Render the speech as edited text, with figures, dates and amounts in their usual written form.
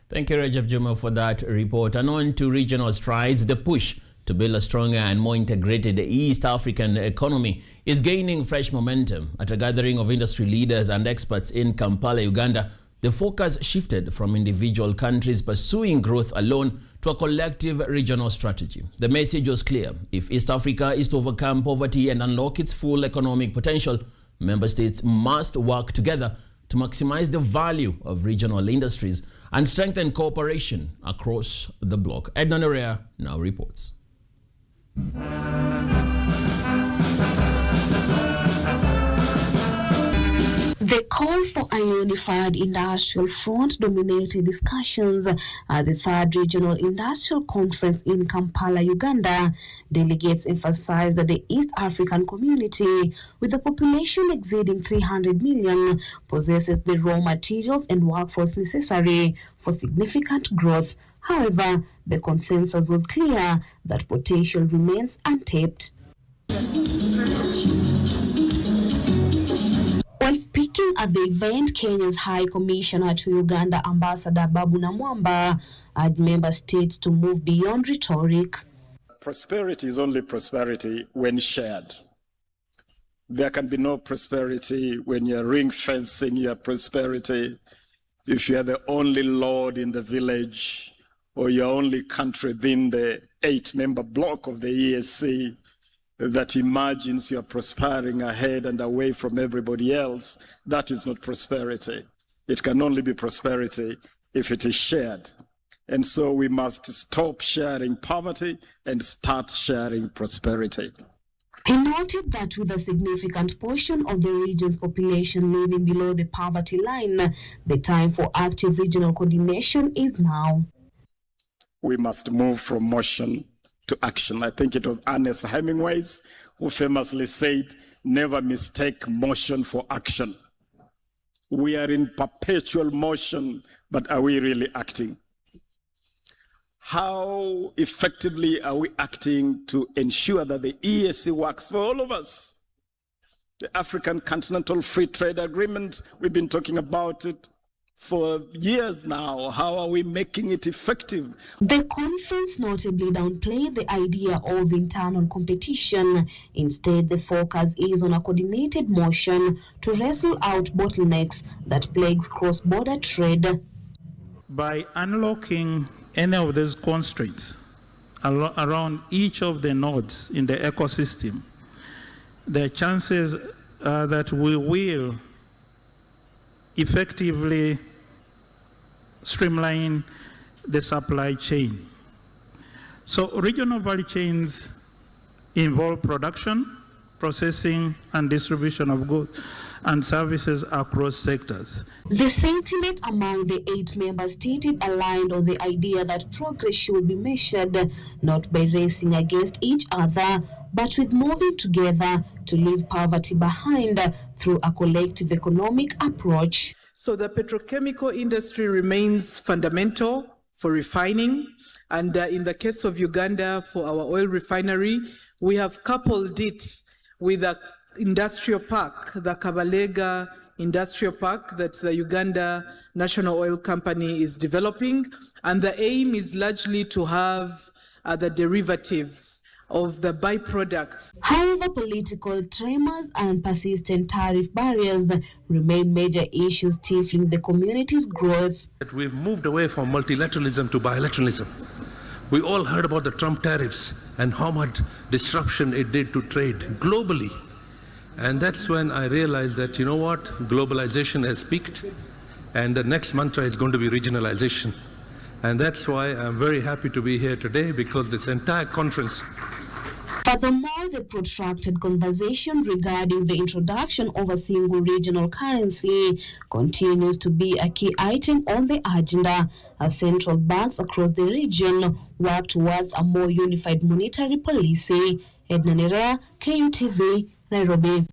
Thank you, Rajab Juma, for that report. And on to regional strides. The push to build a stronger and more integrated East African economy is gaining fresh momentum. At a gathering of industry leaders and experts in Kampala, Uganda, the focus shifted from individual countries pursuing growth alone to a collective regional strategy. The message was clear. If East Africa is to overcome poverty and unlock its full economic potential, member states must work together to maximize the value of regional industries and strengthen cooperation across the bloc. Edna Nerea now reports. The call for a unified industrial front dominated discussions at the third regional industrial conference in Kampala, Uganda. Delegates emphasized that the East African community, with a population exceeding 300 million, possesses the raw materials and workforce necessary for significant growth. However, the consensus was clear that potential remains untapped. While speaking at the event, Kenya's High Commissioner to Uganda, Ambassador Babu Namwamba, urged member states to move beyond rhetoric. Prosperity is only prosperity when shared. There can be no prosperity when you're ring fencing your prosperity, if you're the only lord in the village, or your only country within the 8-member bloc of the EAC that imagines you're prospering ahead and away from everybody else. That is not prosperity. It can only be prosperity if it is shared. And so we must stop sharing poverty and start sharing prosperity. He noted that with a significant portion of the region's population living below the poverty line, the time for active regional coordination is now. We must move from motion to action. I think it was Ernest Hemingway who famously said, never mistake motion for action. We are in perpetual motion, but are we really acting? How effectively are we acting to ensure that the EAC works for all of us? The African Continental Free Trade Agreement, we've been talking about it for years now. How are we making it effective? The conference notably downplayed the idea of internal competition. Instead, the focus is on a coordinated motion to wrestle out bottlenecks that plagues cross-border trade. By unlocking any of these constraints around each of the nodes in the ecosystem, the chances are that we will effectively streamline the supply chain. So regional value chains involve production, processing, and distribution of goods and services across sectors. The sentiment among the 8 member states aligned on the idea that progress should be measured not by racing against each other, but with moving together to leave poverty behind through a collective economic approach. So the petrochemical industry remains fundamental for refining. And in the case of Uganda, for our oil refinery, we have coupled it with an industrial park, the Kabalega Industrial Park that the Uganda National Oil Company is developing. And the aim is largely to have the derivatives of the byproducts. However, political tremors and persistent tariff barriers remain major issues stifling the community's growth. We've moved away from multilateralism to bilateralism. We all heard about the Trump tariffs and how much disruption it did to trade globally. And that's when I realized that, you know what, globalization has peaked, and the next mantra is going to be regionalization. And that's why I'm very happy to be here today, because this entire conference. Furthermore, the protracted conversation regarding the introduction of a single regional currency continues to be a key item on the agenda as central banks across the region work towards a more unified monetary policy. Edna Nerea, KUTV, Nairobi.